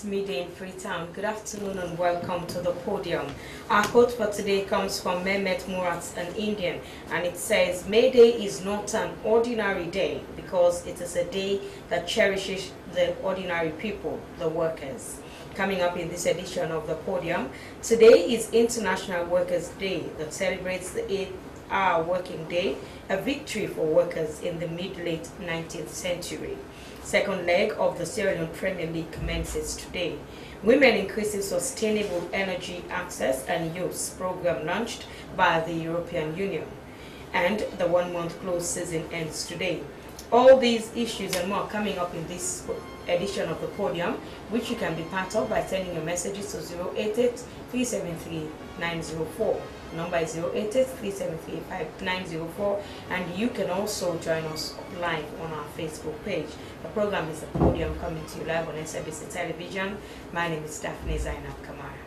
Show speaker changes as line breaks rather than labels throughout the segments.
It's midday in Freetown. Good afternoon and welcome to the Podium. Our quote for today comes from Mehmet Murat, an Indian, and it says, "May Day is not an ordinary day because it is a day that cherishes the ordinary people, the workers." Coming up in this edition of the Podium, today is International Workers' Day that celebrates the 8-hour working day, a victory for workers in the mid-late 19th century. Second leg of the Sierra Leone Premier League commences today. Women Increasing Sustainable Energy Access and Use program launched by the European Union. And the one-month close season ends today. All these issues and more coming up in this edition of the Podium, which you can be part of by sending your messages to 088-373-904. Number is 088-373-5904, and you can also join us live on our Facebook page. The program is the Podium, coming to you live on SABC Television. My name is Daphne Zainab Kamara.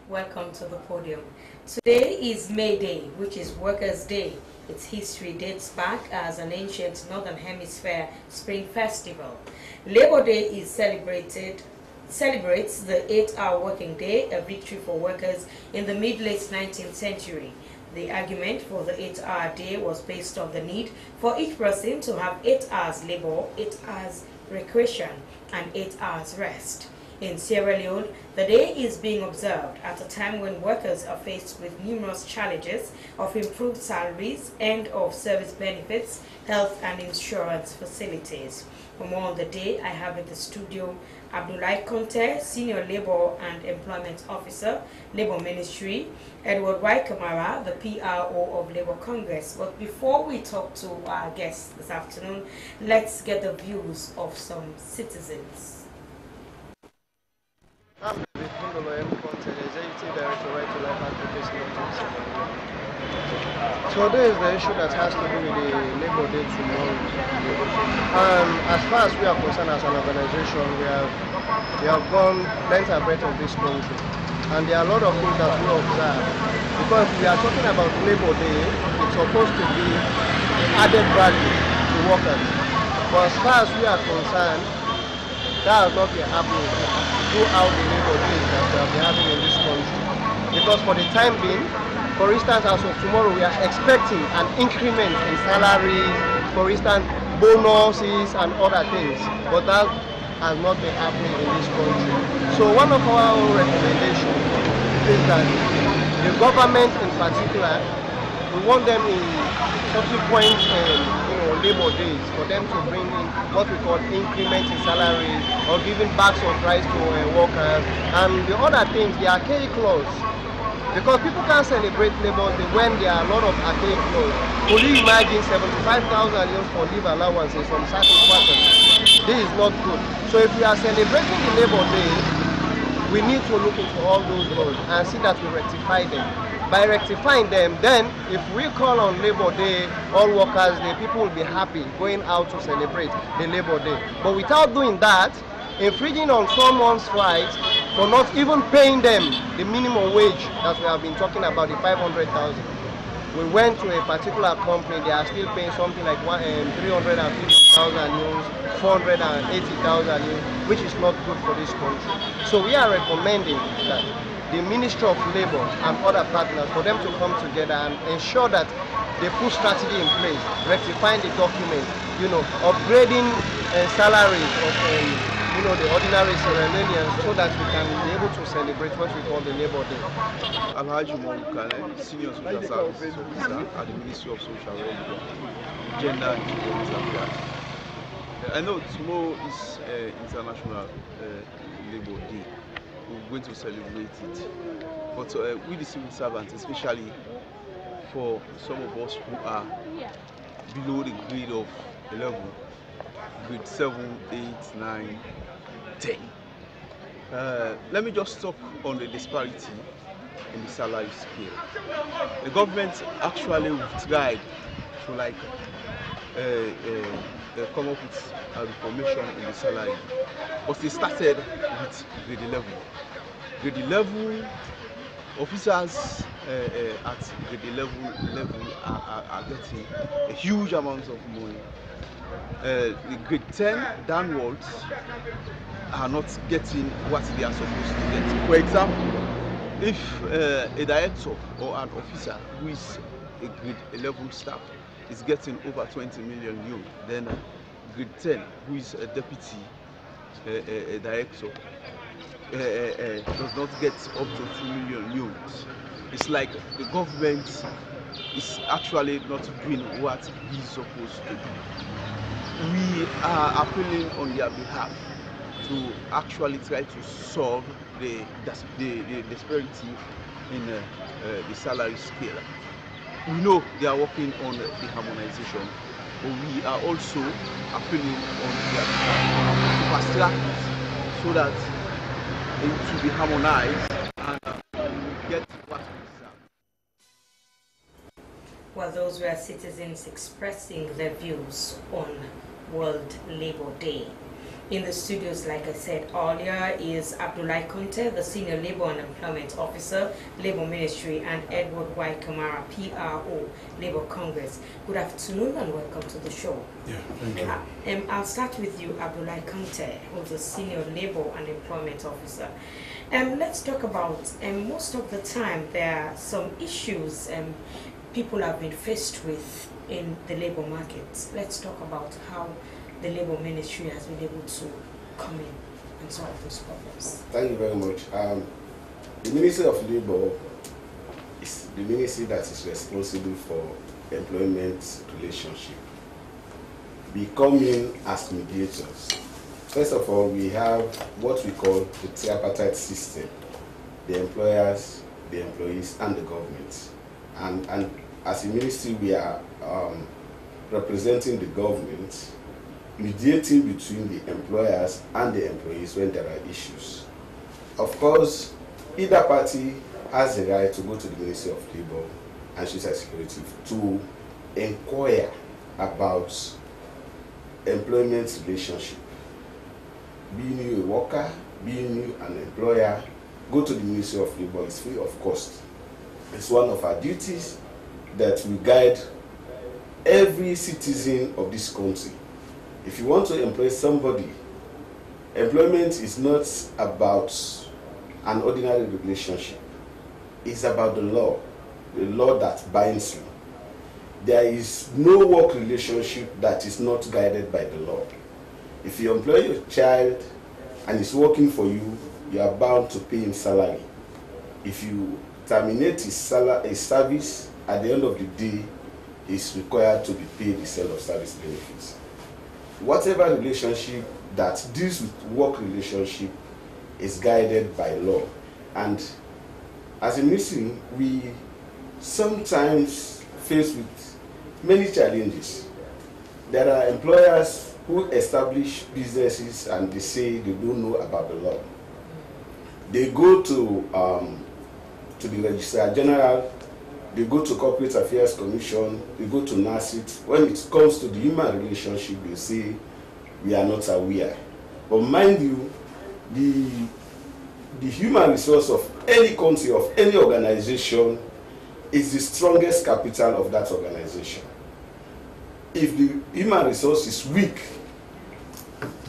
Welcome to the Podium. Today is May Day, which is Workers' Day. Its history dates back as an ancient Northern Hemisphere spring festival. Labor Day is celebrates the 8-hour working day, a victory for workers in the mid-late 19th century. The argument for the 8-hour day was based on the need for each person to have 8 hours labor, 8 hours recreation, and 8 hours rest. In Sierra Leone, the day is being observed at a time when workers are faced with numerous challenges of improved salaries, end of service benefits, health and insurance facilities. For more on the day, I have in the studio Abdullah Conte, Senior Labor and Employment Officer, Labor Ministry, Edward Y. Kamara, the PRO of Labor Congress. But before we talk to our guests this afternoon, let's get the views of some citizens.
I'm the Executive Director, Right to Life Advocacy. So there is the issue that has to do with the Labor Day tomorrow. As far as we are concerned as an organization, we have gone length and breadth of this country. And there are a lot of things that we observe. Because we are talking about Labor Day, it's supposed to be added value to workers. But as far as we are concerned, that has not been happening throughout the Labor Days that we have been having in this country. Because for the time being, for instance, as of tomorrow, we are expecting an increment in salaries, for instance, bonuses and other things. But that has not been happening in this country. So one of our recommendations is that the government in particular, we want them in subsequent Labor Days for them to bring in what we call increment in salary or giving bags of rice to workers, and the other things, the archaic laws. Because people can't celebrate Labor Day when there are a lot of archaic laws. Could you imagine 75,000 euros for leave allowances from certain quarters? This is not good. So if we are celebrating the Labor Day, we need to look into all those laws and see that we rectify them. By rectifying them, then if we call on Labor Day, all workers, the people will be happy going out to celebrate the Labor Day. But without doing that, infringing on someone's rights for not even paying them the minimum wage that we have been talking about, the 500,000. We went to a particular company, they are still paying something like 350,000 euros, 480,000 euros, which is not good for this country. So we are recommending that the Ministry of Labor and other partners, for them to come together and ensure that they put strategy in place, rectifying the document, upgrading salaries of the ordinary Sierra Leoneans so that we can be able to celebrate what we call the Labor Day.
Alhaji Moukane, Senior Social Services Officer at the Ministry of Social Welfare, Gender and Equality Affairs. I know tomorrow is International Labor Day. We're going to celebrate it. But we the civil servants, especially for some of us who are below the grade of 11, grade 7, 8, 9, 10. Let me just talk on the disparity in the salary scale. The government actually tried to come up with a reformation in the salary, but they started with grade 11. Grade 11 officers at grade 11 level are getting a huge amount of money. The grade 10 downwards are not getting what they are supposed to get. For example, if a director or an officer who is a grade 11 staff is getting over 20 million euro, then grade 10 who is a deputy director does not get up to 2 million euros. It's like the government is actually not doing what he's supposed to do. We are appealing on their behalf to actually try to solve the disparity in the salary scale. We know they are working on the harmonization, but we are also appealing on their behalf to fast track it so that it will be harmonized and we will get what we deserve.
Well, those were citizens expressing their views on World Labor Day. In the studios, like I said earlier, is Abdullahi Conte, the Senior Labor and Employment Officer, Labor Ministry, and Edward Y. Kamara, PRO, Labor Congress. Good afternoon and welcome to the show.
Yeah, thank you.
I'll start with you, Abdullahi Conte, who's the Senior Labor and Employment Officer. Let's talk about, most of the time, there are some issues people have been faced with in the labor market. Let's talk about how the Labour Ministry has been able to come in and solve those problems.
Thank you very much. The Ministry of Labour is the ministry that is responsible for employment relationship. We come in as mediators. First of all, we have what we call the tripartite system: the employers, the employees, and the government. And as a ministry, we are representing the government, mediating between the employers and the employees when there are issues. Of course, either party has the right to go to the Ministry of Labour and Social Security to inquire about employment relationship. Being you a worker, being you an employer, go to the Ministry of Labour. It's free of cost. It's one of our duties that we guide every citizen of this country. If you want to employ somebody, employment is not about an ordinary relationship. It's about the law that binds you. There is no work relationship that is not guided by the law. If you employ your child and he's working for you, you are bound to pay him salary. If you terminate his service, at the end of the day, he's required to be paid the sale of service benefits. Whatever relationship that deals with work relationship is guided by law. And as a ministry, we sometimes face with many challenges. There are employers who establish businesses and they say they don't know about the law. They go to the Registrar General, they go to Corporate Affairs Commission, they go to NACIT. When it comes to the human relationship, they say, we are not aware. But mind you, the human resource of any country, of any organization, is the strongest capital of that organization. If the human resource is weak,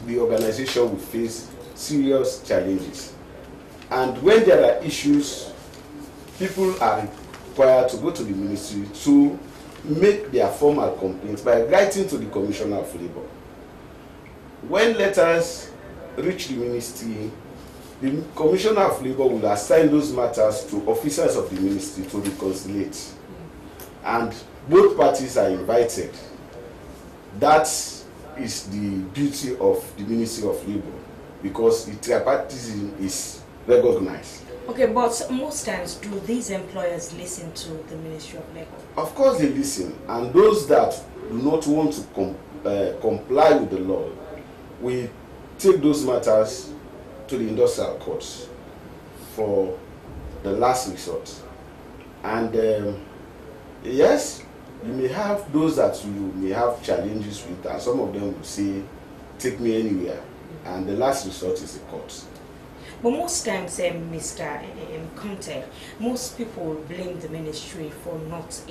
the organization will face serious challenges. And when there are issues, people are required to go to the ministry to make their formal complaints by writing to the Commissioner of Labour. When letters reach the ministry, the Commissioner of Labour will assign those matters to officers of the ministry to reconciliate. And both parties are invited. That is the beauty of the Ministry of Labour, because the tripartism is recognized.
Okay, but most times, do these employers listen to the Ministry of Labour?
Of course they listen, and those that do not want to comply with the law, we take those matters to the industrial courts for the last resort. And yes, you may have those that you may have challenges with, and some of them will say, take me anywhere. And the last resort is the court.
But most times, Mr. Conte, most people blame the ministry for not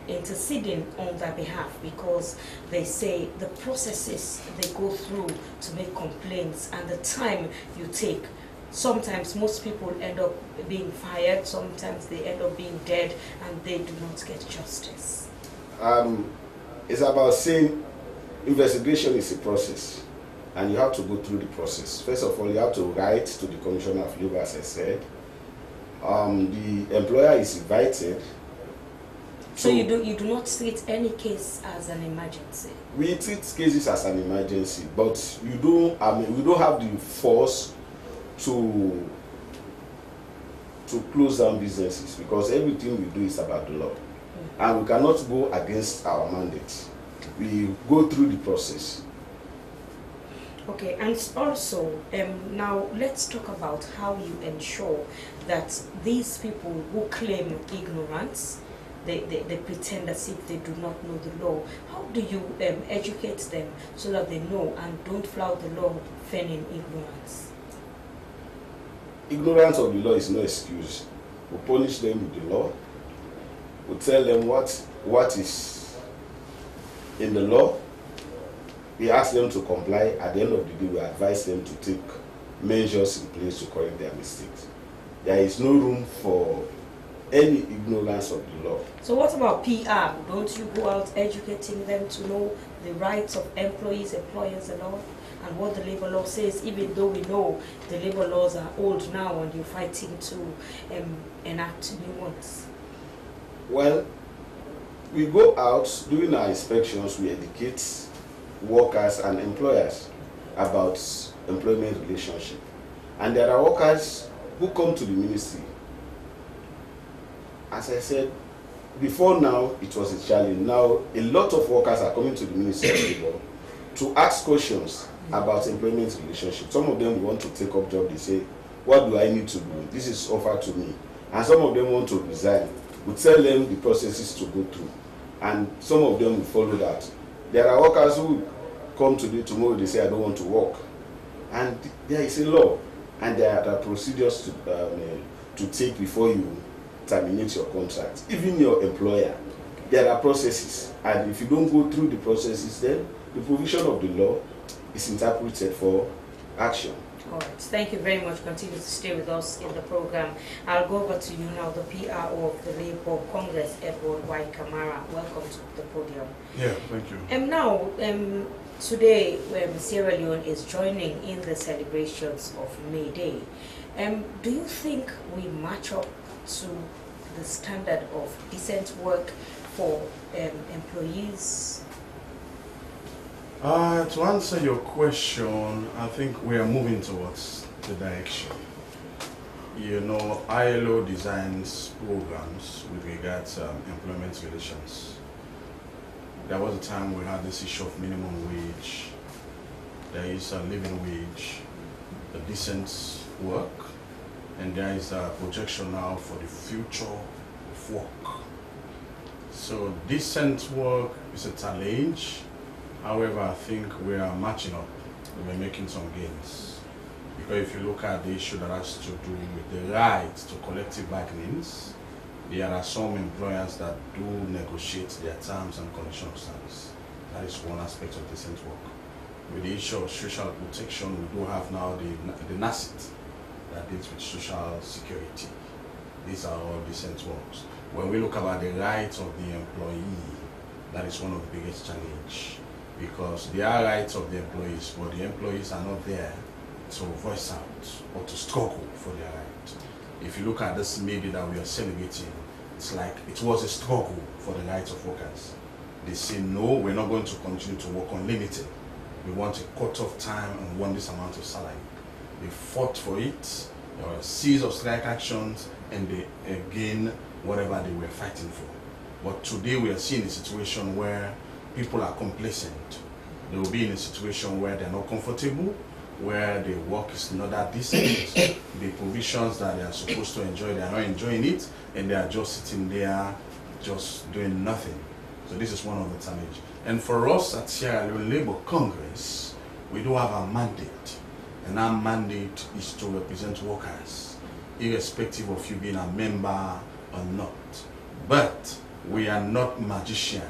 interceding on their behalf, because they say the processes they go through to make complaints and the time you take. Sometimes most people end up being fired, sometimes they end up being dead, and they do not get justice.
It's about saying investigation is a process, and you have to go through the process. First of all, you have to write to the Commissioner of Labour, as I said. The employer is invited.
So you do not treat any case as an emergency?
We treat cases as an emergency, but we don't have the force to close down businesses, because everything we do is about the law. And we cannot go against our mandate. We go through the process.
Okay, and also, now let's talk about how you ensure that these people who claim ignorance, they pretend as if they do not know the law. How do you educate them so that they know and don't flout the law feigning ignorance?
Ignorance of the law is no excuse. We punish them with the law. We tell them what is in the law. We ask them to comply. At the end of the day, we advise them to take measures in place to correct their mistakes. There is no room for any ignorance of the law.
So what about PR? Don't you go out educating them to know the rights of employees, employers and all, and what the labor law says, even though we know the labor laws are old now and you're fighting to enact new ones?
Well, we go out during our inspections, we educate workers and employers about employment relationship. And there are workers who come to the ministry. As I said, before now, it was a challenge. Now, a lot of workers are coming to the Ministry of Labour to ask questions about employment relationship. Some of them want to take up job. They say, what do I need to do? This is offered to me. And some of them want to resign. We tell them the processes to go through. And some of them will follow that. There are workers who come today, tomorrow, they say, I don't want to work. And there is a law. And there are procedures to take before you terminate your contract. Even your employer, there are processes, and if you don't go through the processes, then the provision of the law is interpreted for action.
All right, thank you very much. Continue to stay with us in the program. I'll go over to you now, the PRO of the Labour Congress, Edward Y. Kamara. Welcome to the podium.
Yeah, thank you.
And now, today, Sierra Leone is joining in the celebrations of May Day. Do you think we match up to the standard of decent work for employees?
To answer your question, I think we are moving towards the direction. You know, ILO designs programs with regards to employment relations. There was a time we had this issue of minimum wage. There is a living wage, a decent work, and there is a projection now for the future of work. So decent work is a challenge. However, I think we are matching up. We're making some gains. Because if you look at the issue that has to do with the right to collective bargainings, there are some employers that do negotiate their terms and conditions of service. That is one aspect of decent work. With the issue of social protection, we do have now the NACIT that deals with social security. These are all decent works. When we look about the rights of the employee, that is one of the biggest challenges. Because there are rights of the employees, but the employees are not there to voice out or to struggle for their right. If you look at this maybe that we are celebrating, it's like it was a struggle for the rights of workers. They say, no, we're not going to continue to work unlimited. We want a cut-off time and we want this amount of salary. They fought for it, there were a series of strike actions, and they gained whatever they were fighting for. But today we are seeing a situation where people are complacent. They will be in a situation where they're not comfortable, where the work is not that decent. The provisions that they are supposed to enjoy, they are not enjoying it, and they are just sitting there, just doing nothing. So this is one of the challenges. And for us at Sierra Leone Labour Congress, we do have a mandate, and our mandate is to represent workers, irrespective of you being a member or not. But we are not magicians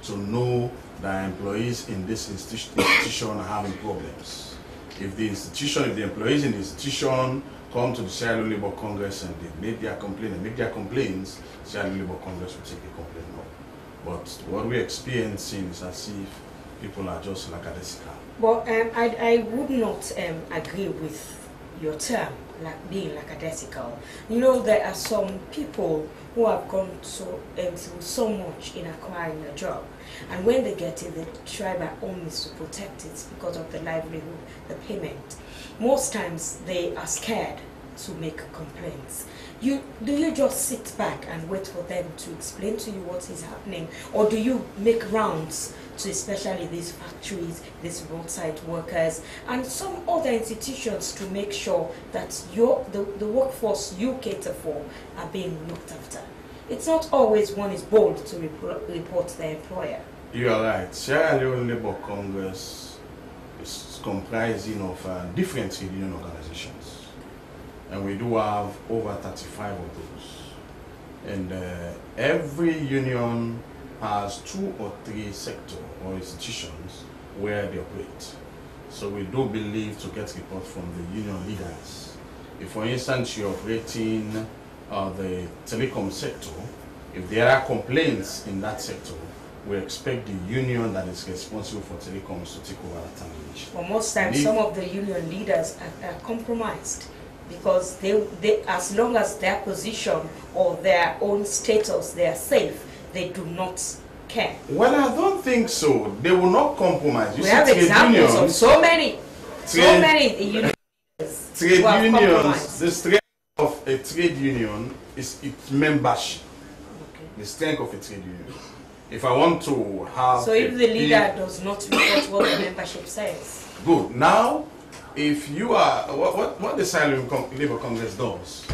to know that employees in this institution are having problems. If the employees in the institution come to the Sierra Leone Labour Congress and they make their complaints, Sierra Leone Labour Congress will take a complaint up. But what we're experiencing is as if people are just lackadaisical.
Well, I would not agree with your term, like being lackadaisical. You know, there are some people who have gone through so much in acquiring a job, and when they get it, they try by all means to protect it because of the livelihood, the payment. Most times they are scared to make complaints. Do you just sit back and wait for them to explain to you what is happening, or do you make rounds to especially these factories, these roadside workers, and some other institutions to make sure that the workforce you cater for are being looked after? It's not always one is bold to report their employer.
You are right. Sierra Leone Labour Congress is comprising of different union organizations, and we do have over 35 of those. And every union has 2 or 3 sectors or institutions where they operate. So we do believe to get report from the union leaders. If, for instance, you're operating the telecom sector, if there are complaints in that sector, we expect the union that is responsible for telecoms to take over that challenge.
Well, most times some of the union leaders are compromised because they, as long as their position or their own status, they are safe, they do not care.
Well, I don't think so. They will not compromise.
We have examples of so many union leaders.
Trade unions, the strength of a trade union is its membership.
Okay.
The strength of a trade union. If I want to have...
So if the leader does not report what the membership says?
Good. Now, if you are... What the Sierra Leone Labour Congress does,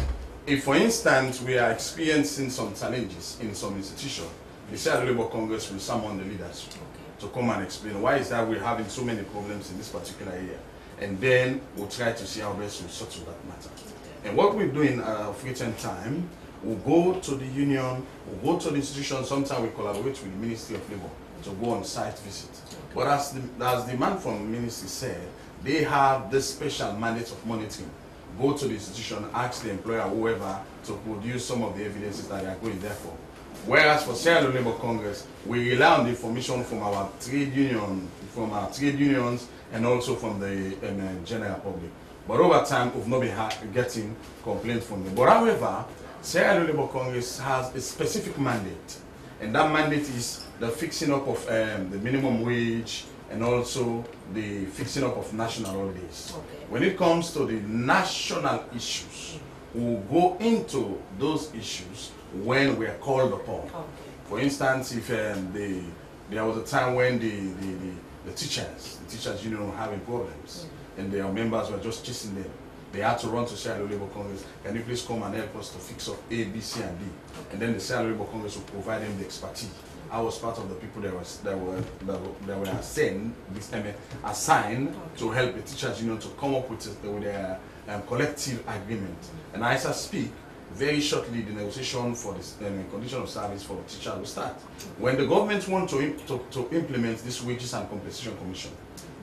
if for instance we are experiencing some challenges in some institution, the Sierra Leone Labour Congress will summon the leaders to come and explain why is that we're having so many problems in this particular area. And then we'll try to see how best to settle that matter. And what we do in free time, we'll go to the union, we'll go to the institution. Sometimes we collaborate with the Ministry of Labour to go on site visit. But as the man from the ministry said, they have this special mandate of monitoring. Go to the institution, ask the employer, whoever, to produce some of the evidences that they are going there for. Whereas for Sierra Leone Labour Congress, we rely on the information from our trade unions, and also from the general public. But over time, we've not been getting complaints from them. But however, Sierra Leone Labour Congress has a specific mandate, and that mandate is the fixing up of the minimum wage and also the fixing up of national holidays.
Okay.
When it comes to the national issues, we'll go into those issues when we are called upon.
Okay.
For instance, if there was a time when the teachers union were having problems, and their members were just chasing them. They had to run to Sierra Leone Labour Congress. Can you please come and help us to fix up A, B, C, and D? And then the Sierra Leone Labour Congress will provide them the expertise. I was part of the people that were assigned to help the teachers union to come up with their collective agreement. And as I speak, very shortly the negotiation for the condition of service for the teachers will start. When the government want to implement this wages and compensation commission,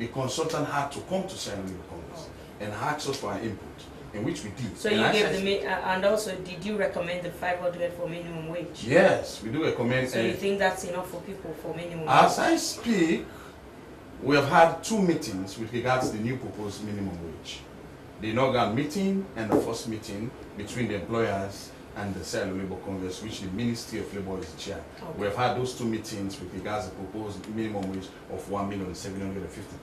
the consultant had to come to Sierra Leone Labour Congress and ask us for our input, in which we did.
So you gave the and also did you recommend the 500 for minimum wage?
Yes, we do recommend.
So you think that's enough for people for minimum wage?
As I speak, we have had 2 meetings with regards to the new proposed minimum wage. The inaugural meeting and the first meeting between the employers and the Sierra Leone Labour Congress, which the Ministry of Labour is the chair. Okay. We have had those 2 meetings with regards to the proposed minimum wage of 1,750,000.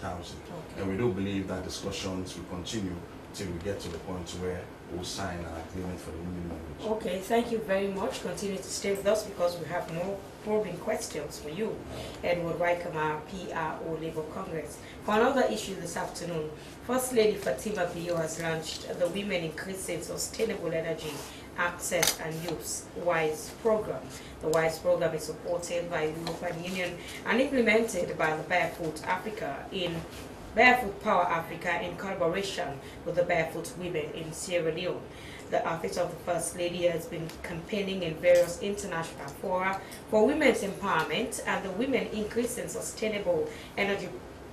Okay. And we do believe that discussions will continue till we get to the point where we'll sign an agreement for the minimum wage.
Okay, thank you very much. Continue to stay with us because we have more probing questions for you. Edward Waikama, PRO Labour Congress. For another issue this afternoon, First Lady Fatima Bio has launched the Women Increasing Sustainable Energy Access and Use WISE program. The WISE program is supported by the European Union and implemented by the Barefoot Power Africa in collaboration with the Barefoot Women in Sierra Leone. The Office of the First Lady has been campaigning in various international fora for women's empowerment and the Women Increasing Sustainable Energy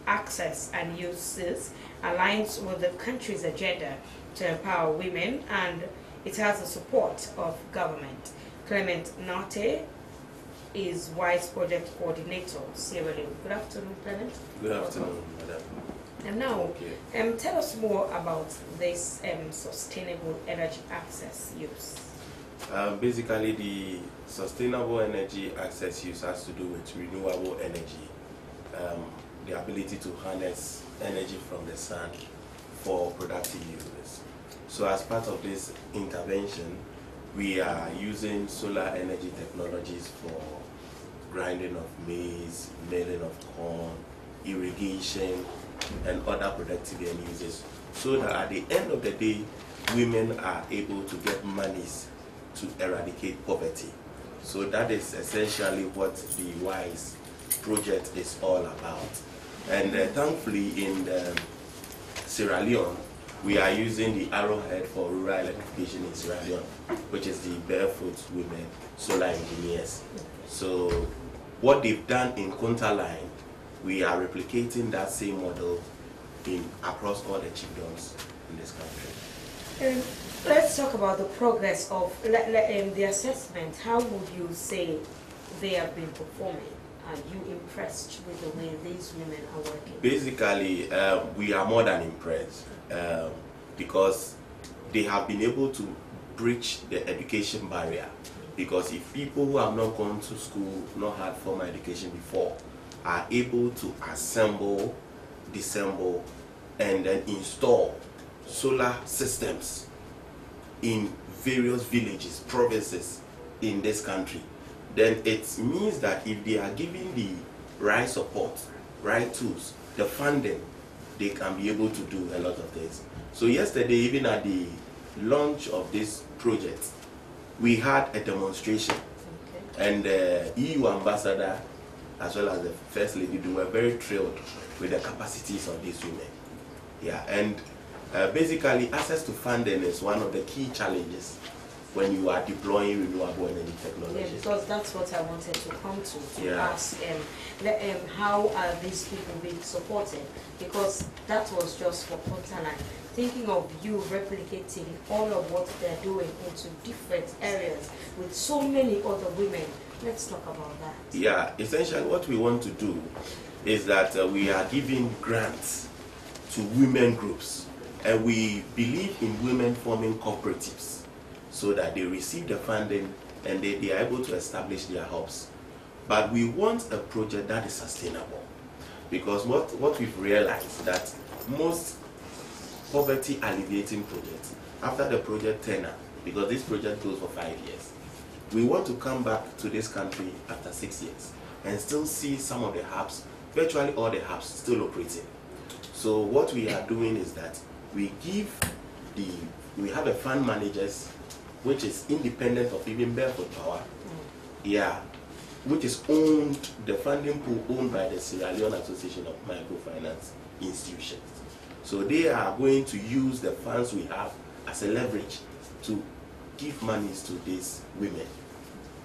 Access and Uses aligns with the country's agenda to empower women, and it has the support of government. Clement Nate is WISE Project Coordinator, Sierra Leone. Good afternoon, Clement.
Good afternoon, madam.
And now, tell us more about this sustainable energy access use.
Basically, the sustainable energy access use has to do with renewable energy, the ability to harness energy from the sun for productive uses. So as part of this intervention, we are using solar energy technologies for grinding of maize, milling of corn, irrigation, and other productive end uses, so that at the end of the day, women are able to get monies to eradicate poverty. So that is essentially what the WISE project is all about. And thankfully in Sierra Leone, we are using the Arrowhead for Rural Electrification in Sierra Leone, which is the Barefoot Women Solar Engineers. So what they've done in Kuntaline, we are replicating that same model across all the chiefdoms in this country.
Let's talk about the progress of the assessment. How would you say they have been performing? Are you impressed with the way these women are working? Basically,
we are more than impressed because they have been able to breach the education barrier. Because if people who have not gone to school, not had formal education before, are able to assemble, disassemble, and then install solar systems in various villages, provinces in this country, then it means that if they are given the right support, right tools, the funding, they can be able to do a lot of things. So yesterday, even at the launch of this project, we had a demonstration, and the EU ambassador as well as the First Lady, they were very thrilled with the capacities of these women. Yeah, and basically access to funding is one of the key challenges when you are deploying renewable energy technology.
Yeah, because that's what I wanted to come to ask how are these people being supported? Because that was just for Puntaline. Thinking of you replicating all of what they're doing into different areas with so many other women. Let's talk about that.
Yeah, essentially what we want to do is that we are giving grants to women groups, and we believe in women forming cooperatives so that they receive the funding and they are able to establish their hubs. But we want a project that is sustainable, because what we've realized that most poverty alleviating projects, after the project tenure, because this project goes for 5 years, we want to come back to this country after 6 years and still see some of the hubs, virtually all the hubs still operating. So what we are doing is that we have a fund managers which is independent of even Barefoot Power, which is owned, the funding pool owned by the Sierra Leone Association of Microfinance Institutions. So they are going to use the funds we have as a leverage to give monies to these women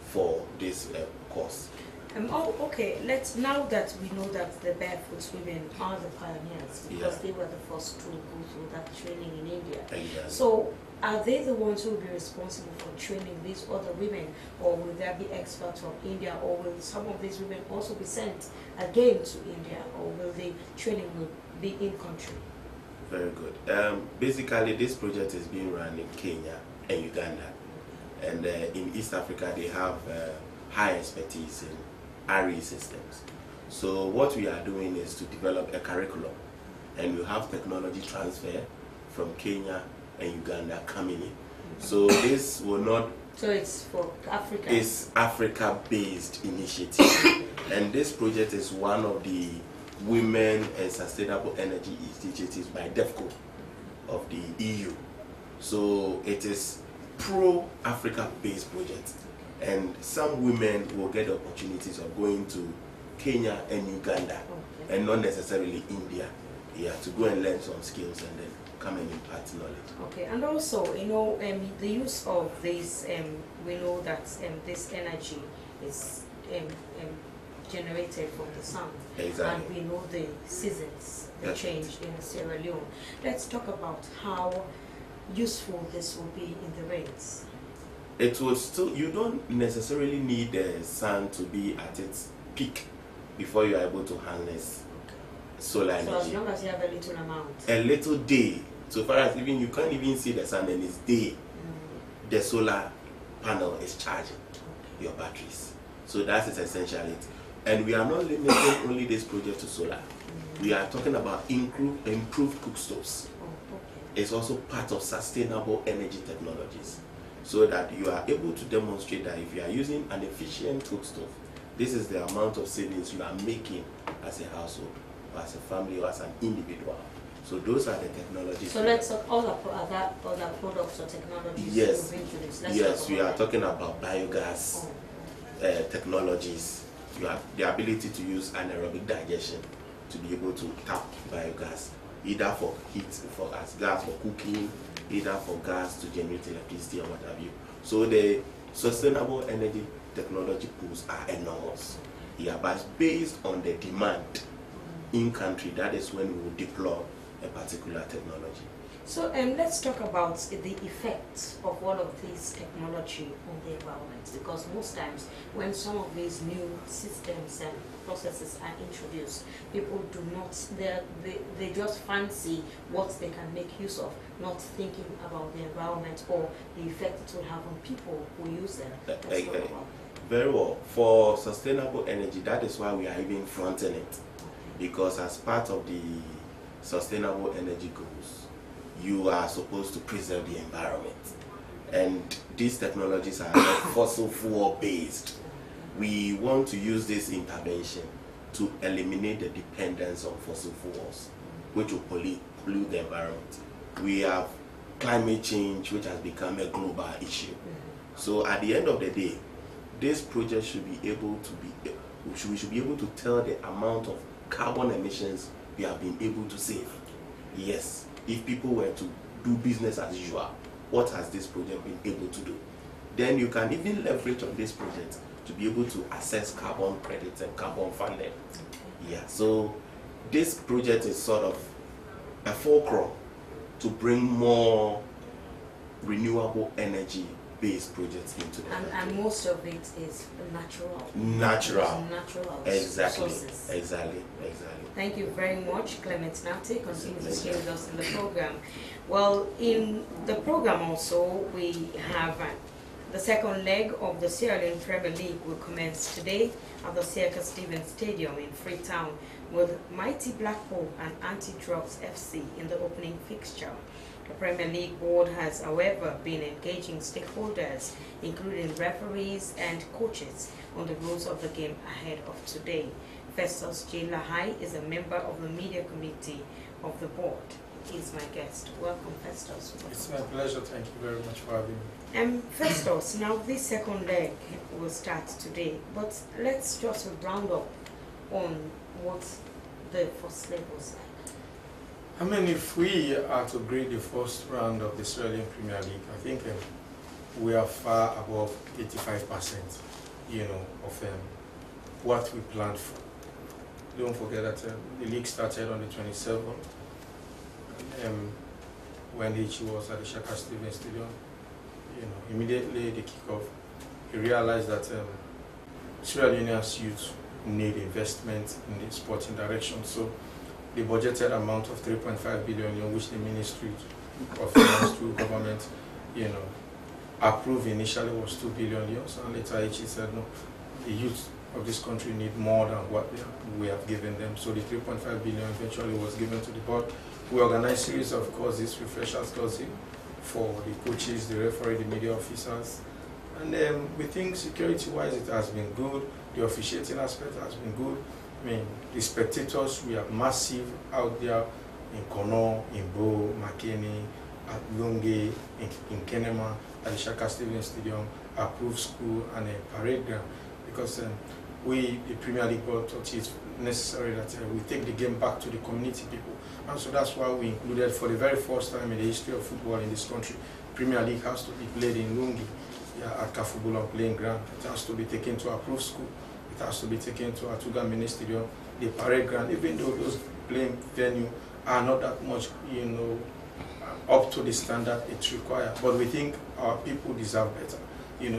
for this course.
Okay, now that we know that the Barefoot women are the pioneers, because they were the first to go through that training in India.
Exactly.
So are they the ones who will be responsible for training these other women, or will there be experts from India, or will some of these women also be sent again to India, or will the training be in country?
Very good. Basically, this project is being run in Kenya and Uganda. And in East Africa, they have high expertise in RE systems. So what we are doing is to develop a curriculum, and we have technology transfer from Kenya and Uganda coming in. So this will not.
So it's for Africa.
It's Africa-based initiative, and this project is one of the Women and Sustainable Energy Initiatives by DEFCO of the EU. So it is pro-Africa based project, and some women will get the opportunities of going to Kenya and Uganda, and not necessarily India, to go and learn some skills and then come and impart knowledge.
Okay, and also, you know, the use of this, we know that this energy is generated from the sun.
Exactly.
And we know the seasons, the change in Sierra Leone. Let's talk about how useful this will be in the rains.
It will still, you don't necessarily need the sun to be at its peak before you are able to harness solar energy.
So as long as you have a little amount.
A little day, so far as even you can't even see the sun and it's day, the solar panel is charging your batteries. So that is essentially it. And we are not limiting only this project to solar. We are talking about improved cook stoves. It's also part of sustainable energy technologies, so that you are able to demonstrate that if you are using an efficient cook stove, this is the amount of savings you are making as a household, or as a family, or as an individual. So those are the technologies.
So let's talk all other products or technologies.
Yes,
yes,
we are talking about biogas technologies. You have the ability to use anaerobic digestion to be able to tap biogas, either for heat, as gas for cooking, either for gas to generate electricity or what have you. So the sustainable energy technology pools are enormous. But based on the demand in country, that is when we will deploy a particular technology.
So let's talk about the effects of all of this technology on the environment, because most times when some of these new systems and processes are introduced, people do not, they just fancy what they can make use of, not thinking about the environment or the effect it will have on people who use them.
Very well. For sustainable energy, that is why we are even fronting it, because as part of the sustainable energy goals, you are supposed to preserve the environment. And these technologies are not fossil fuel based. We want to use this intervention to eliminate the dependence on fossil fuels, which will pollute the environment. We have climate change, which has become a global issue. So at the end of the day, this project should be able to be, we should be able to tell the amount of carbon emissions we have been able to save. Yes. If people were to do business as usual, what has this project been able to do? Then you can even leverage on this project to be able to access carbon credits and carbon funding. So this project is sort of a fulcrum to bring more renewable energy based projects into the country.
And most of it is natural.
Natural. Exactly.
Resources.
Exactly.
Thank you very much, Clement Nate. Continue to stay with us in the program. Well, in the program also, we have the second leg of the Sierra Leone Premier League will commence today at the Circus Stevens Stadium in Freetown, with Mighty Blackpool and Anti-Drugs FC in the opening fixture. The Premier League board has, however, been engaging stakeholders, including referees and coaches, on the rules of the game ahead of today. Festus J. Lahai is a member of the media committee of the board. He is my guest. Welcome, Festus.
It's my pleasure. Thank you very much for having me.
Festus, now this second leg will start today, but let's just round up on what the first leg was like.
I mean, if we are to grade the first round of the Sierra Leone Premier League, I think we are far above 85%, of what we planned for. Don't forget that the league started on the 27th, when the issue was at the Shaka Stevens Stadium. Immediately the kickoff, he realized that Sierra Leone's youth need investment in the sporting direction. So the budgeted amount of 3.5 billion, which the Ministry of Finance through government, approved initially was 2 billion, and later he said no, the youth of this country need more than what we have given them. So the 3.5 billion eventually was given to the board. We organized a series of courses, refreshers courses, for the coaches, the referee, the media officers. And we think security-wise it has been good. The officiating aspect has been good. I mean, the spectators, we are massive out there in Kono, in Bo, Makeni, at Lunge, in Kenema, at the Shaka Stadium, approved school, and a parade ground. Because we, the Premier League board, thought it's necessary that we take the game back to the community people. And so that's why we included, for the very first time in the history of football in this country, Premier League has to be played in Lungi, at Kafubula playing ground. It has to be taken to approved school. It has to be taken to Atuga Mini Stadium, the parade ground, even though those playing venue are not that much, up to the standard it's required. But we think our people deserve better.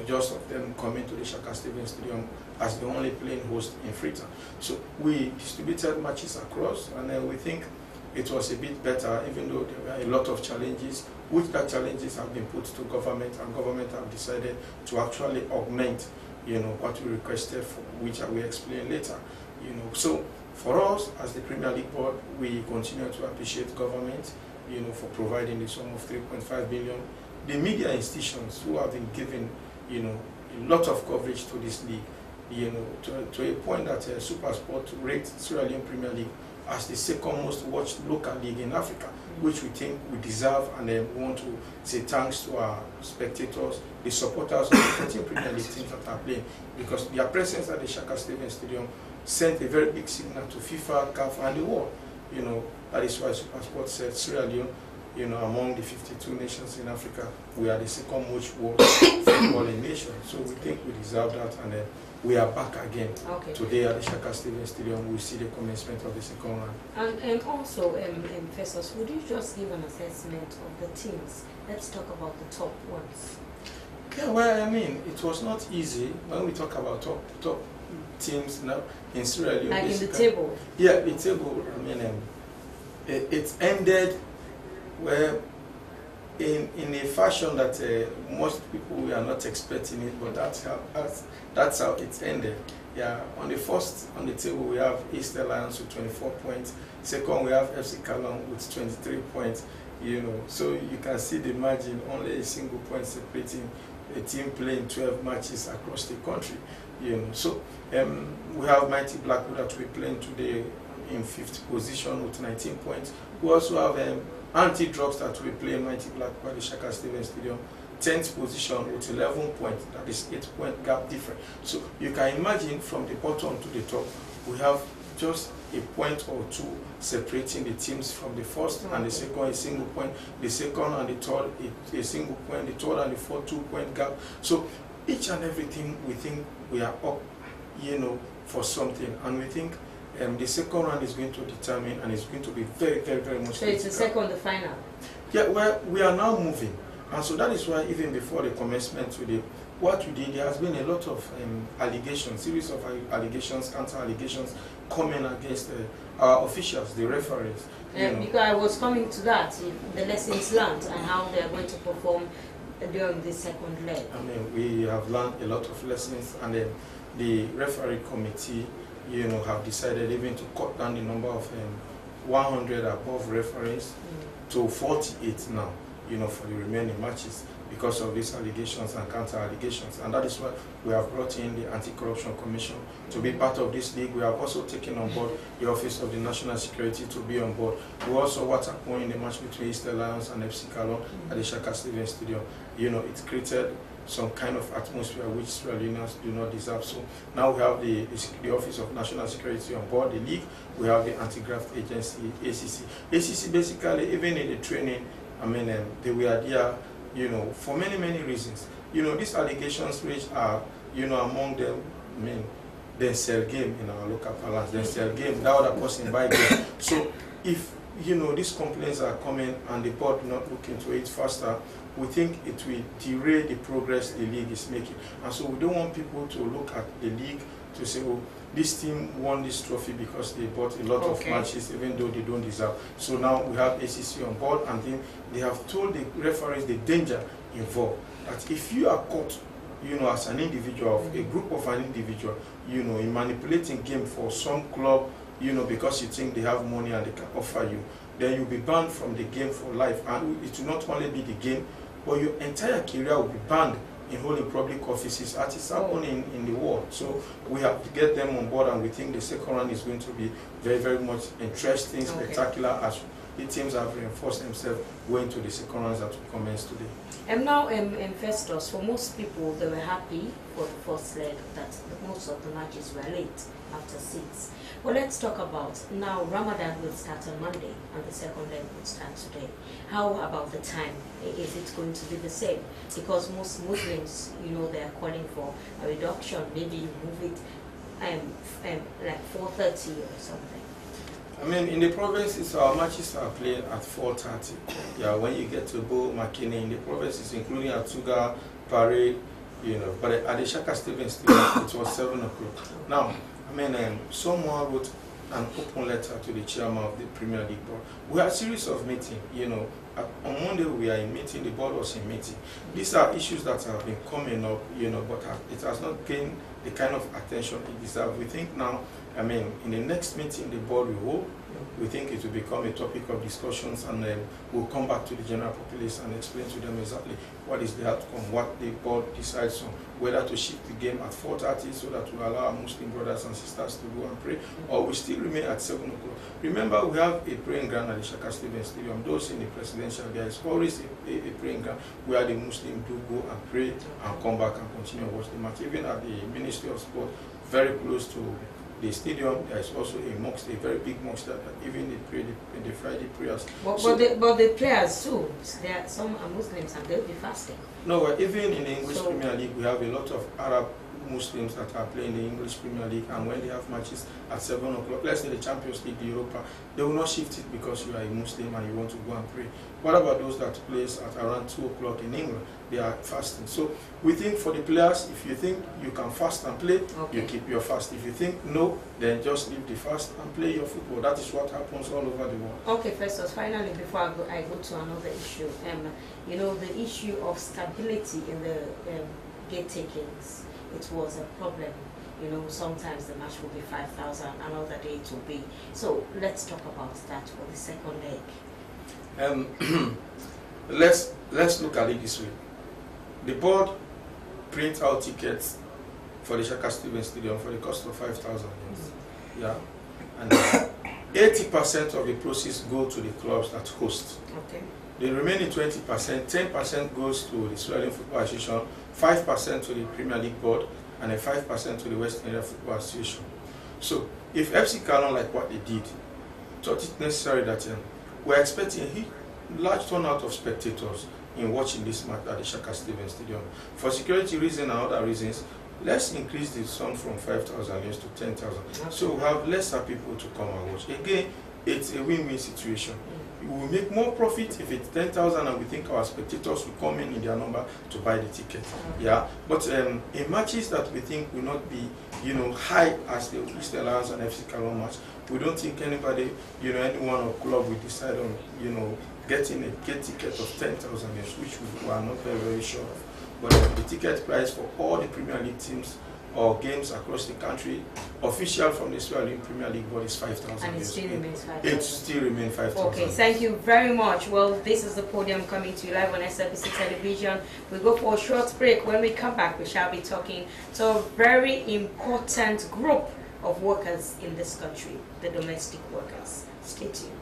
Just of them coming to the Shaka Stadium as the only playing host in Freetown. So we distributed matches across, and then we think it was a bit better, even though there were a lot of challenges, which that challenges have been put to government, and government have decided to actually augment, what we requested for, which I will explain later. So for us, as the Premier League board, we continue to appreciate government, for providing the sum of 3.5 billion. The media institutions who have been given, a lot of coverage to this league, to a point that Super Sport rates Sierra Leone Premier League as the second most watched local league in Africa, which we think we deserve, and we want to say thanks to our spectators, the supporters of the 14 Premier League teams that are playing, because their presence at the Shaka Stadium sent a very big signal to FIFA, CAF, and the world. That is why Super Sport said Sierra Leone, among the 52 nations in Africa, we are the second most watched footballing nation. So we think we deserve that, and we are back again.
Okay.
Today at the Shaka Stadium. We see the commencement of the second round.
And also, Festus, would you just give an assessment of the teams? Let's talk about the top ones.
Yeah, well, I mean, it was not easy when we talk about top teams now in Sierra Leone.
Like in the table?
Yeah, the table, I mean, it ended where in a fashion that most people were not expecting it, but that's how it ended. Yeah, on the table we have East Alliance with 24 points. Second we have FC Kalon with 23 points. So you can see the margin, only a single point separating a team playing 12 matches across the country. So we have Mighty Blackwood that we're playing today in 5th position with 19 points. We also have Anti-Drugs that we play in Mighty Blackwood at the Shaka Stadium, 10th position with 11 points. That is 8-point gap difference. So you can imagine from the bottom to the top, we have just a point or two separating the teams from the first and the second, a single point, the second and the third, a single point, the third and the fourth, 2-point gap. So each and everything we think we are up, for something, and we think the second round is going to determine, and it's going to be very, very, very much.
So it's the second, the final?
Yeah, well, we are now moving. And so that is why even before the commencement today, what we did, there has been a lot of allegations, series of allegations, counter-allegations coming against our officials, the referees.
Because I was coming to that, the lessons learned and how they are going to perform during the second leg.
I mean, we have learned a lot of lessons, and then the referee committee, have decided even to cut down the number of 100 above referees to 48 now, for the remaining matches, because of these allegations and counter-allegations. And that is why we have brought in the Anti-Corruption Commission to be part of this league. We have also taken on board the Office of the National Security to be on board. We also watched in the match between East Alliance and FC Kalon at the Shaka Stadium. It created some kind of atmosphere which Sierra Leoneans do not deserve. So now we have the Office of National Security on board the league. We have the Anti-Graft Agency, ACC. ACC basically, even in the training, I mean, they were there, for many, many reasons. These allegations which are, among them, I mean, they sell game in our local parlance, they sell game, that other person buy game. So if, these complaints are coming and the board not look into it faster, we think it will derail the progress the league is making. And so we don't want people to look at the league to say, oh, this team won this trophy because they bought a lot of matches even though they don't deserve. So now we have ACC on board, and then they have told the referees the danger involved. That if you are caught, as an individual, a group of an individual, in manipulating game for some club, because you think they have money and they can offer you, then you'll be banned from the game for life. And it will not only be the game, but your entire career will be banned in holding public offices as it's happening in the world. So we have to get them on board, and we think the second round is going to be very, very much interesting, spectacular, as the teams have reinforced themselves going to the second rounds that will commence today.
And now, investors, for most people, they were happy for the first leg that most of the matches were late after 6. Well, let's talk about now. Ramadan will start on Monday, and the second leg will start today. How about the time? Is it going to be the same? Because most Muslims, you know, they are calling for a reduction. Maybe you move it like 4:30 or something.
I mean, in the provinces, our matches are played at 4:30. Yeah, when you get to Bo, Makini, in the provinces, including Atuga, Parade, you know, but at the Shaka Stevens Stadium, it was 7 o'clock. Now, I mean, someone wrote an open letter to the chairman of the Premier League board. We had a series of meetings, you know. On Monday we are in meeting, the board was in meeting. These are issues that have been coming up, you know, but it has not gained the kind of attention it deserves. We think now, I mean, in the next meeting the board will hold, we think it will become a topic of discussions, and we'll come back to the general populace and explain to them exactly what is the outcome, what the board decides on, whether to shift the game at 4:30 so that we allow our Muslim brothers and sisters to go and pray, or we still remain at 7 o'clock. Remember, we have a praying ground at the Shaka Stevens Stadium. Those in the presidential, there is always a praying ground where the Muslims do go and pray and come back and continue to watch the match. Even at the Ministry of Sport, very close to the stadium, there is also a mosque, a very big mosque that even they pray the Friday prayers.
But the players too, there are some are Muslims and they'll be fasting.
No, even in the English Premier League, we have a lot of Arab Muslims that are playing the English Premier League, and when they have matches at 7 o'clock, let's say the Champions League, the Europa, they will not shift it because you are a Muslim and you want to go and pray. What about those that plays at around 2 o'clock in England? They are fasting. So we think for the players, if you think you can fast and play, you keep your fast. If you think no, then just leave the fast and play your football. That is what happens all over the world.
Okay, first, finally, before I go to another issue, you know, the issue of stability in the gate takings, it was a problem. You know, sometimes the match will be 5,000, another day it will be. So let's talk about that for the second leg.
Let's look at it this way. The board prints out tickets for the Shaka Stevens Stadium for the cost of 5,000. Yeah, and 80% of the proceeds go to the clubs that host.
Okay.
The remaining 20%, 10% goes to the Sweden Football Association, 5% to the Premier League Board, and 5% to the West Area Football Association. So, if FC Canon, like what they did, thought it necessary that we're expecting a large turnout of spectators in watching this match at the Shaka Stevens Stadium. For security reasons and other reasons, let's increase the sum from 5,000 to 10,000. So we have lesser people to come and watch. Again, it's a win-win situation. We will make more profit if it's 10,000 and we think our spectators will come in their number to buy the ticket. Yeah, but in matches that we think will not be, you know, high as the East Alliance and FC Caron match, we don't think anybody, you know, anyone or club will decide on, you know, getting a gate ticket of 10,000, which we are not very, very sure of. But the ticket price for all the Premier League teams or games across the country, official from the Sweden Premier League Board, is 5,000.
And it still remains 5,000.
It still remains 5,000.
Okay, thank you very much. Well, this is the Podium coming to you live on SLBC Television. We'll go for a short break. When we come back, we shall be talking to a very important group of workers in this country, the domestic workers. Stay tuned.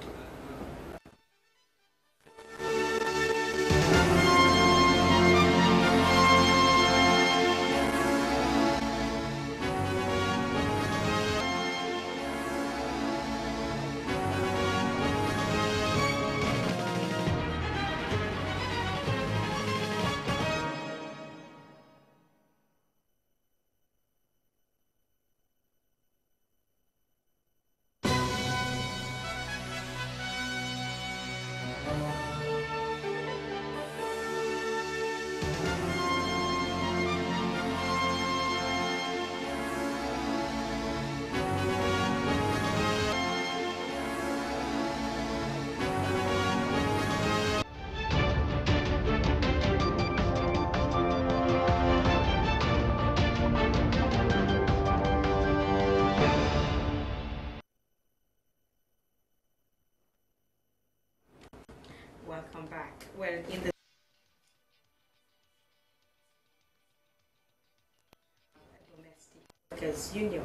Workers Union.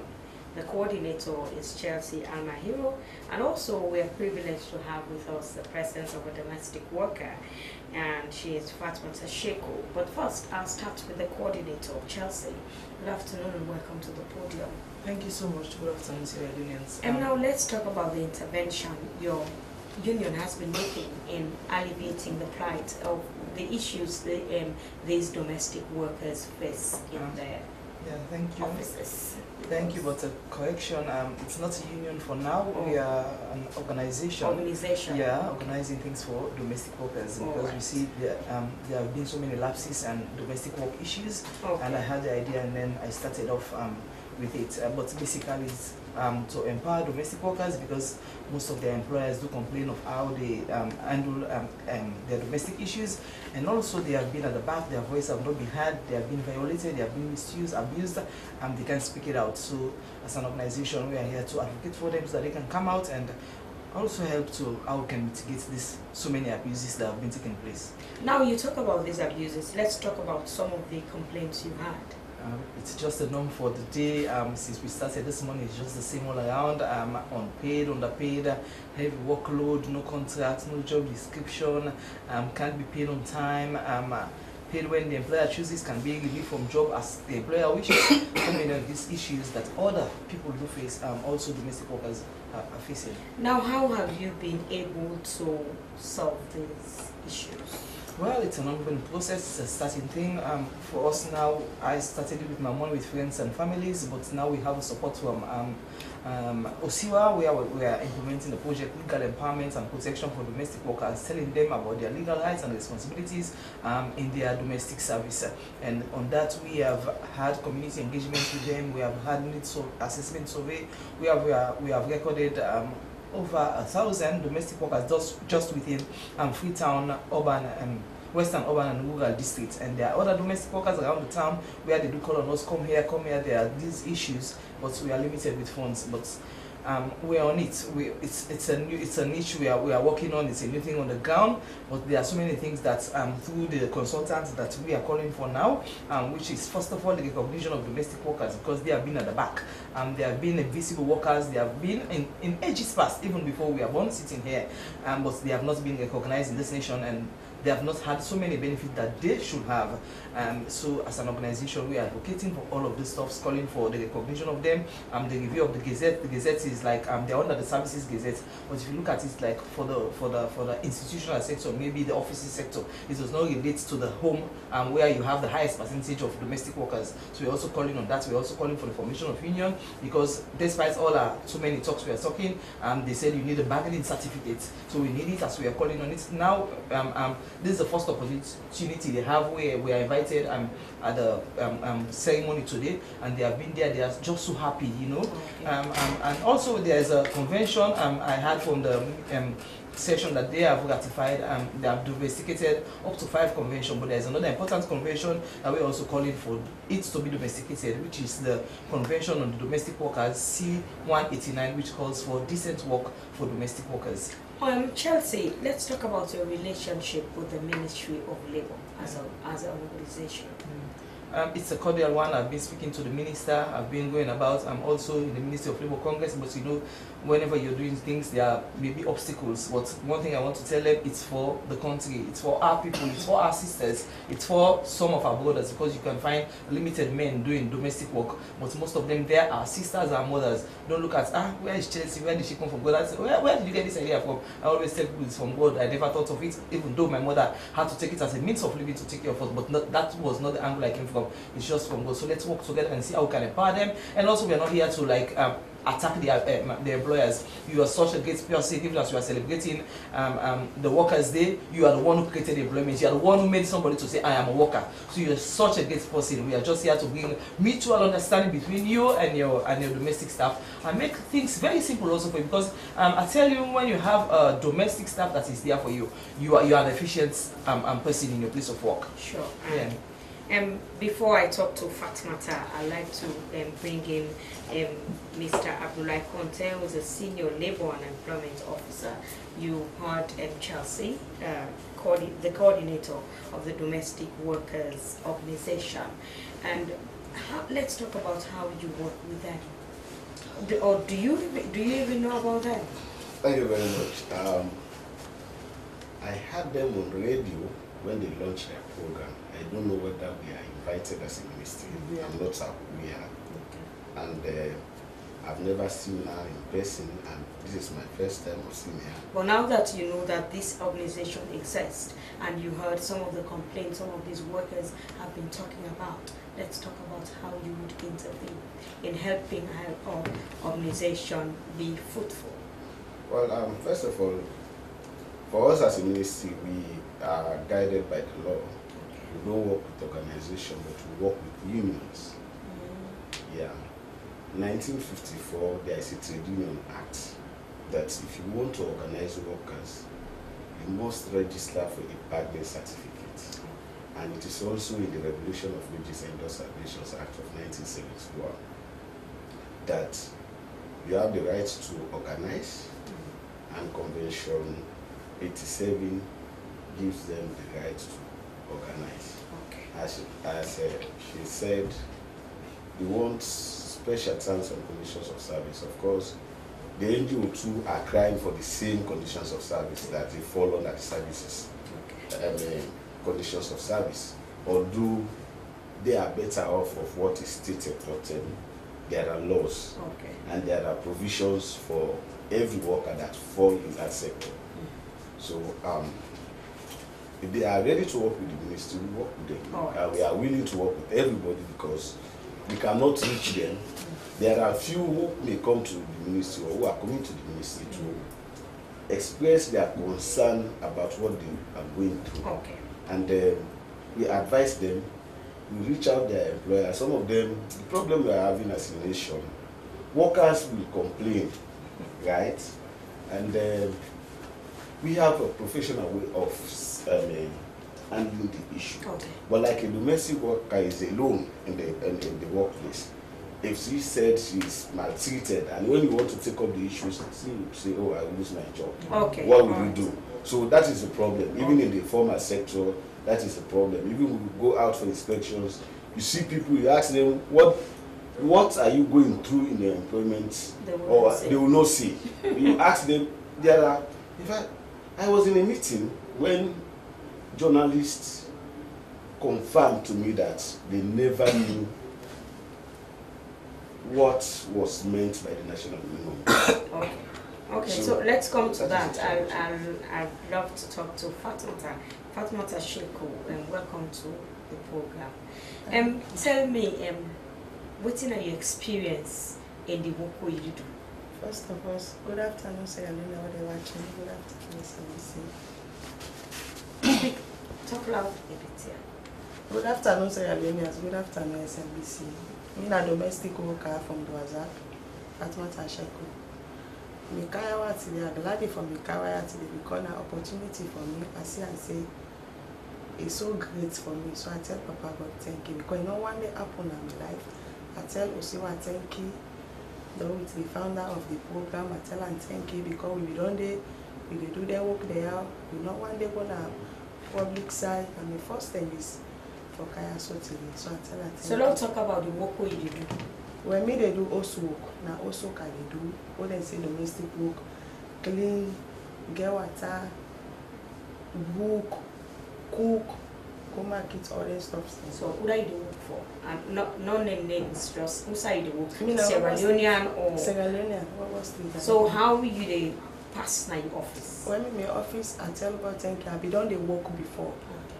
The coordinator is Chelsea Almahiro, and also we are privileged to have with us the presence of a domestic worker, and she is Fatmata Sheko. But first, I'll start with the coordinator, Chelsea. Good afternoon and welcome to the podium.
Thank you so much. Good afternoon to your unions.
And now let's talk about the intervention your union has been making in alleviating the plight of the issues these domestic workers face in their
thank you.
offices.
Thank you, but a correction, it's not a union for now. We are an organization. Yeah, organizing things for domestic workers, because we see there have been so many lapses and domestic work issues, and I had the idea and then I started off with it. But basically it's to empower domestic workers, because most of their employers do complain of how they handle their domestic issues, and also they have been at the back, their voice have not been heard, they have been violated, they have been misused, abused, and they can't speak it out. So as an organization, we are here to advocate for them so that they can come out and also help to how we can mitigate this so many abuses that have been taking place.
Now you talk about these abuses, let's talk about some of the complaints you had.
It's just a norm for the day. Since we started this morning, it's just the same all around. Unpaid, underpaid, heavy workload, no contract, no job description, can't be paid on time, paid when the employer chooses, can be relieved from job as the employer wishes. So many of these issues that other people do face, also domestic workers are facing.
Now, how have you been able to solve these issues?
Well, it's an ongoing process, it's a starting thing. For us now, I started it with my mom, with friends and families, but now we have support from OSIWA, where we are implementing the project Legal Empowerment and Protection for Domestic Workers, telling them about their legal rights and responsibilities in their domestic service. And on that, we have had community engagement with them, we have had needs assessment survey, we have recorded over 1,000 domestic workers just within Freetown, urban, western urban and rural districts. And there are other domestic workers around the town where they do call on us, come here, there are these issues, but we are limited with funds. But we're on it. It's a niche we are working on. It's a new thing on the ground, but there are so many things that through the consultants that we are calling for now, which is first of all the recognition of domestic workers, because they have been at the back. They have been invisible workers. They have been in ages past, even before we are born, sitting here, but they have not been recognized in this nation, and they have not had so many benefits that they should have. So as an organization, we are advocating for all of these stuff, calling for the recognition of them. The review of the Gazette is like they're under the Services Gazette, but if you look at it, like for the institutional sector, maybe the offices sector, it does not relate to the home where you have the highest percentage of domestic workers. So we're also calling on that. We're also calling for the formation of union, because despite all our so many talks we are talking, they said you need a bargaining certificate. So we need it, as we are calling on it now. This is the first opportunity they have where we are invited at the ceremony today, and they have been there. They are just so happy, you know. And also there is a convention I had from the session that they have ratified. They have domesticated up to 5 conventions, but there is another important convention that we're also calling for it to be domesticated, which is the Convention on the Domestic Workers, C-189, which calls for decent work for domestic workers.
Chelsea, let's talk about your relationship with the Ministry of Labour as an organization.
It's a cordial one. I've been speaking to the minister. I've been going about. I'm also in the Ministry of Labour Congress, but you know, whenever you're doing things, there are maybe obstacles. But one thing I want to tell them, it's for the country, it's for our people, it's for our sisters, it's for some of our brothers, because you can find limited men doing domestic work, but most of them there are sisters and mothers. Don't look at, where is Chelsea, where did she come from? God, I say, where did you get this idea from? I always tell people it's from God. I never thought of it, even though my mother had to take it as a means of living to take care of us, but that was not the angle I came from. It's just from God. So let's work together and see how we can empower them. And also, we are not here to like attack the employers. You are such a great person, even as you are celebrating the Workers' Day. You are the one who created employment. You are the one who made somebody to say, I am a worker. So you are such a great person. We are just here to bring mutual understanding between you and your domestic staff, and make things very simple also for you. Because I tell you, when you have a domestic staff that is there for you, you are an efficient person in your place of work.
Sure.
Yeah.
Before I talk to Fatmata, I'd like to bring in Mr. Abdullah Conte, who is a Senior Labour and Employment Officer. You heard Chelsea, the coordinator of the Domestic Workers Organization. And let's talk about how you work with them. Do you even know about them?
Thank you very much. I had them on radio when they launched their program. I don't know whether we are invited as a ministry. I'm not aware. And I've never seen her in person, and this is my first time of seeing her.
But now that you know that this organization exists, and you heard some of the complaints some of these workers have been talking about, let's talk about how you would intervene in helping our organization be fruitful.
Well, first of all, for us as a ministry, we are guided by the law. We don't work with organizations, but we work with unions. Yeah. 1954, there is a Trade Union Act that if you want to organize workers, you must register for a bargaining certificate. And it is also in the Regulation of Wages and Industrial Relations Act of 1971 that you have the right to organize, and Convention 87 gives them the right to organize.
Okay.
As she said, we want special terms and conditions of service. Of course, the NGO too are crying for the same conditions of service that they fall under the services conditions of service. Although they are better off of what is stated, but there are laws and there are provisions for every worker that fall in that sector. So if they are ready to work with the ministry, we work with them. We are willing to work with everybody because we cannot reach them. There are few who may come to the ministry or who are coming to the ministry to express their concern about what they are going through.
Okay.
And we advise them, we reach out their employers. Some of them, the problem we are having as a nation, workers will complain, right? And we have a professional way of handling the issue.
Okay.
But like a domestic worker is alone in the workplace. If she said she's maltreated, and when you want to take up the issues, she will say, oh, I will lose my job.
Okay.
What will you do? So that is the problem. Even in the formal sector, that is the problem. Even when we go out for inspections, you see people, you ask them, what are you going through in your employment? They will not say. You ask them, in fact, I was in a meeting when journalists confirmed to me that they never knew what was meant by the national minimum.
Okay, so let's come to that. I'd love to talk to Fatmata Sheku, and welcome to the program. Tell me, what are your experience in the work you do?
First of all, good afternoon, sir. I don't know what they're watching. Good afternoon, SMBC.
Talk loud a bit here.
Good afternoon, sir. Good afternoon, SMBC. I'm a domestic worker from Dwazak, Fatmata Sheku. Mikawa today, the lady from Mikawa today, because an opportunity for me, I say, it's so great for me. So I tell Papa God thank you, because no one day happen in my life. I tell Osiwa thank you, though it's the founder of the program. I tell her thank you because we don't do their work there. We not one day gonna public side, and the first thing is for Kaya so today. So I tell her thank you.
So let's talk about the work you do.
When me they do also work, now also can they do what they say domestic work, clean, get water, book, cook, go market, all that stuff.
So who do you do work for? And no names, just who say you do work?
Sierra
Leonean or
Sierra Leonean? What was the?
So how will you they pass na your office?
When in my office, I tell God thank you. I be done the work before,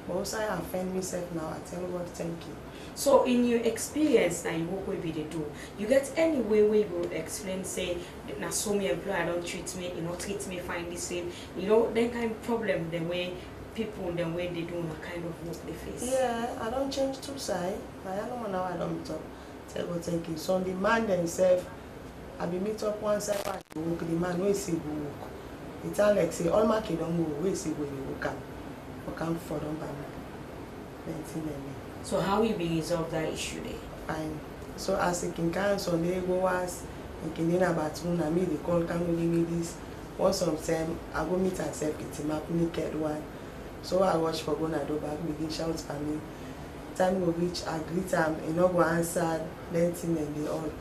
but also I offend myself now. I tell God thank you.
So in your experience now you work with they do, you get any way where you will explain, say, na so me employer don't treat me, you know, treat me fine the same, you know, that kind of problem the way people the way they do na kind of work they face.
Yeah, I don't change two sides. I don't know now I don't talk. Tell God thank you. So the man themselves, I be meet up one side to work, the man will say go work. It's like say all my kids don't go, we say go work come for them by me.
So how will you resolve that issue there?
Fine. So as a king so they go was and can about I me they call can give me this. Once sometime I go meet myself get him up naked one. So I watch for gonna do back begin shout for me. time will reach, I greet them, you know, go answer, anything and they all.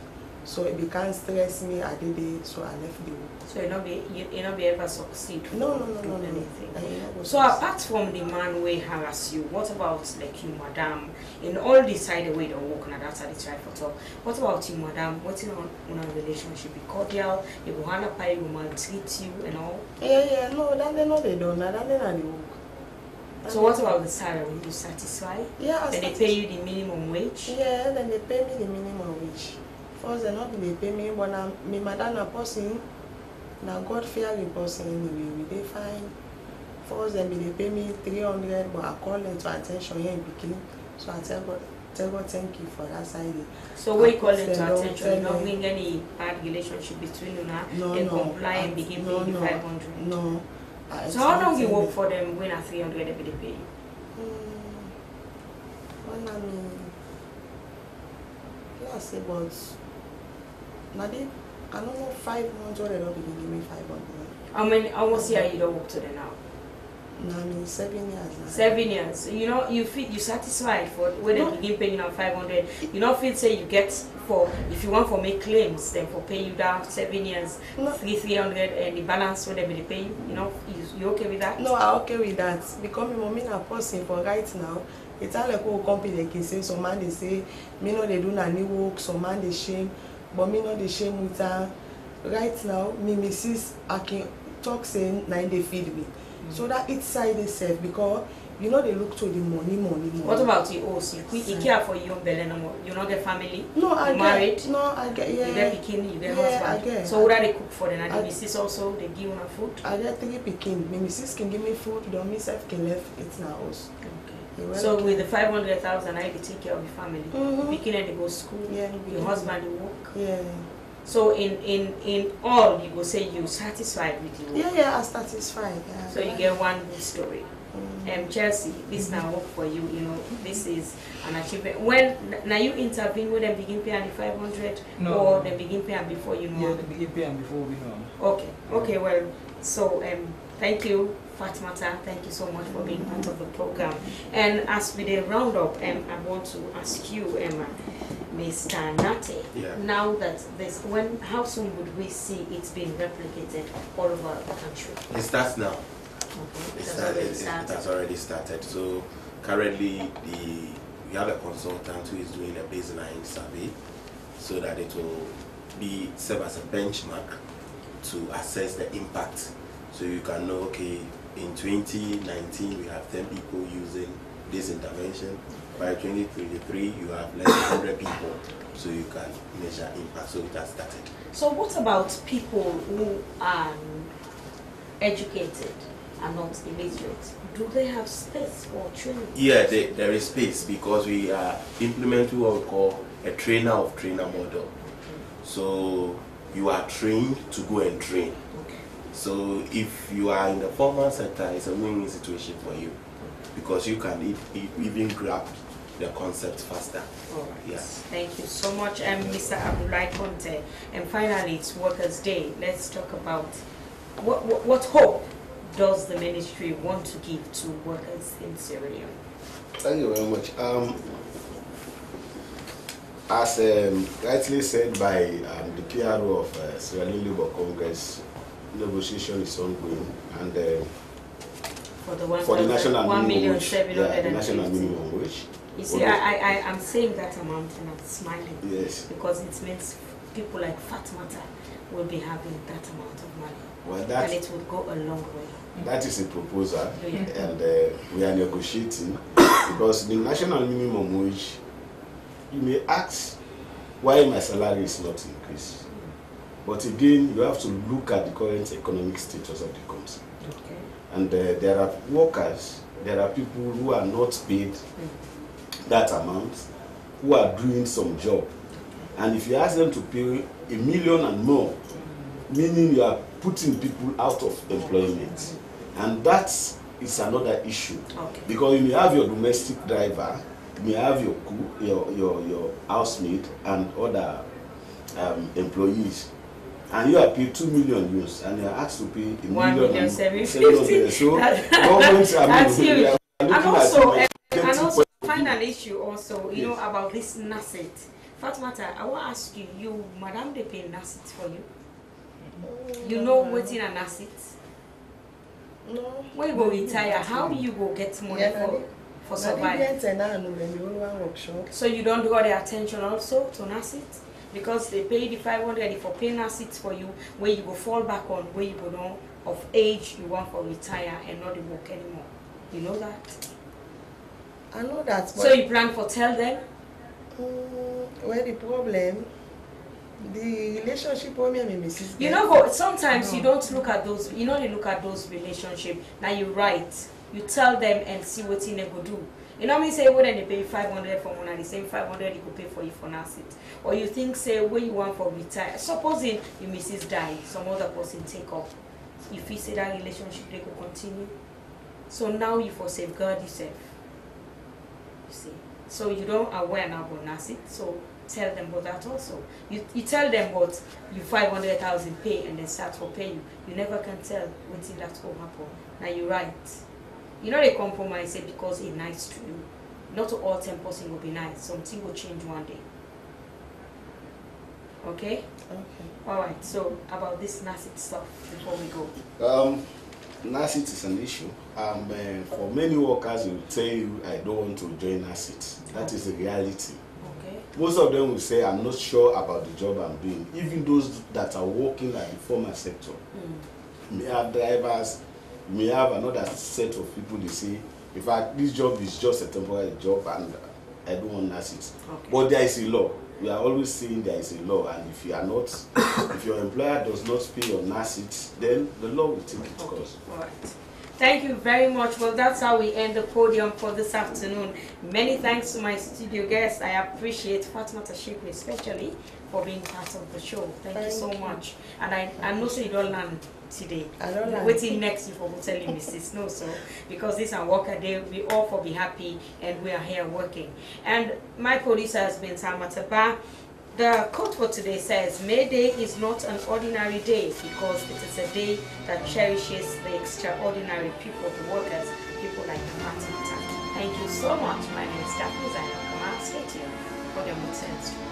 So it began stress me, I did it, so I left the work.
So you not be ever succeed?
No.
Anything. So apart from the man who harass you, what about like you, madam? In all this side way don't work, now that's how it's right for talk. What about you, madam? What's in on a relationship? Be cordial, you go hana pay, you maltreat you and all?
Yeah, no, that they know they don't, that they know they work.
So what about the salary? You satisfied?
Yeah,
then they pay you the minimum wage?
Yeah, then they pay me the minimum wage. First, they not they pay me, but me madam a person, now God fearing person anyway, we they fine. First, then they pay me 300, but I call them to attention here in Bikini. So I tell God thank you for that side.
So we call it to attention, you don't bring any bad relationship between you now, they comply and begin paying you 500?
No.
So how long you work for them when at 300 every day pay you?
Well, I mean, yeah, I say, but now they, I don't know, 500 they don't begin give me 500.
How much year you don't work to them now?
No, I mean 7 years now.
7 years. You know, you satisfied for when they begin paying you now 500. You don't feel say you get for if you want for make claims then for pay you down 7 years,
no.
300 and the balance whatever they pay you. You know, you okay with that?
No, I'm okay with that because my mommy na person for right now. It's all like whole company like say some man they say me no they do any work, some man they shame, but me no they shame with her. Right now, me missus I can talk saying now they feed me. So that each side is safe because you know they look to the money.
What about you also? You care for your belly no more. You not get family?
No, I
married?
Get. No, I get. Yeah.
You get bikini, you get husband.
I get.
So what do they cook for them? And the missus also they give you food?
I get 3 bikini. My missus can give me food. The myself can left it in our house.
Okay. So with the 500,000, I take care of your family. Bikini they go school.
Yeah.
Your husband they work.
Yeah.
So in all, you go say you satisfied with your work?
Yeah, I'm satisfied. Yeah,
so you get one good story. Chelsea, this now work for you. You know, this is an achievement. When now you intervene, when they begin paying the 500,
no,
or they begin paying before you know?
Yeah, they begin paying before we know.
Okay. Okay. Well, so thank you, Fatmata. Thank you so much for being part of the program. And as we round up, I want to ask you, Emma. Mr. Nate, now that how soon would we see it's being replicated all over the country?
It starts now.
Okay.
It has already started. So currently we have a consultant who is doing a baseline survey so that it will serve as a benchmark to assess the impact. So you can know, okay, in 2019 we have 10 people using this intervention. By 2023, you have less than 100 people, so you can measure impact. So it has started.
So what about people who are educated and not illiterate? Do they have space for training?
Yeah, there is space because we are implementing what we call a trainer of trainer model. So you are trained to go and train.
Okay.
So if you are in the formal sector, it's a win-win situation for you because you can even grab the concept faster.
All right.
Yes.
Thank you so much, Mr. Abdullahi Conte. And finally, it's Workers' Day. Let's talk about what hope does the ministry want to give to workers in Sierra Leone?
Thank you very much. As rightly said by the PRO of Sierra Leone Labour Congress, negotiation is ongoing, and for the national minimum wage, the national minimum wage.
You see, I'm saying that amount and I'm smiling.
Yes.
Because it means people like Fatmata will be having that amount of money.
Well,
and it would go a long way.
That is a proposal, and we are negotiating because the national minimum wage, you may ask why my salary is not increased. But again, you have to look at the current economic status of the country.
Okay.
And there are workers, there are people who are not paid that amount, who are doing some job. And if you ask them to pay $1 million and more, meaning you are putting people out of employment. And that is another issue.
Okay.
Because you may have your domestic driver, you may have your cook, your housemaid and other employees. And you are paid 2 million euros, and you are asked to pay $1 million. So government,
and also find an issue also, you know, about this NASIT. Fatmata, I want to ask you, madam, they pay NASIT for you? You know what's in a NASIT?
No.
When you go retire, how do you go get money for survival? So you don't draw their attention also to NASIT? Because they pay the 500 for pay NASIT for you, where you go fall back on, where you go down of age you want for retire and not the work anymore. You know that?
I know that. But
so you plan for tell them?
Well, the problem, the relationship with me and Mrs.
You know what? Sometimes you don't look at those. You know, they look at those relationships. Now you write, you tell them and see what they go do. You know what I mean? Say when they pay 500 for one, and the same 500 you could pay for you for NASIT. Or you think say what you want for retire. Supposing your Mrs. die, some other person take up. If you say that relationship, they could continue. So now you for safeguard yourself. You see. So you don't aware now about NASIT. So tell them about that also. You tell them about you 500,000 pay and then start for pay you. You never can tell until that will happen. Now you right. You know they compromise it because it's nice to you. Not to all 10% will be nice. Something will change one day. Okay? Okay. Alright, so about this NASIT stuff before we go.
NASIT is an issue. For many workers will tell you, I don't want to join NASIT. That is the reality. Okay. Most of them will say, I'm not sure about the job I'm doing. Even those that are working at the formal sector. You may have drivers, you may have another set of people, they say, in fact, this job is just a temporary job and I don't want NASIT. Okay. But there is a law. We are always saying there is a law, and if you are not, if your employer does not pay your NASIT, then the law will take its course.
All right. Thank you very much. Well, that's how we end the podium for this afternoon. Many thanks to my studio guests. I appreciate Fatmata Sheikh especially for being part of the show. Thank you so much. And I know so you don't learn today. I don't learn. Waiting next you for telling Mrs. No, so because this is a worker day, we all for be happy and we are here working. And my producer has been Samataba. The quote for today says, May Day is not an ordinary day because it is a day that cherishes the extraordinary people, the workers, people like the Fatmata. Thank you so much. My name is Daphne Zainab. Stay tuned for the returns.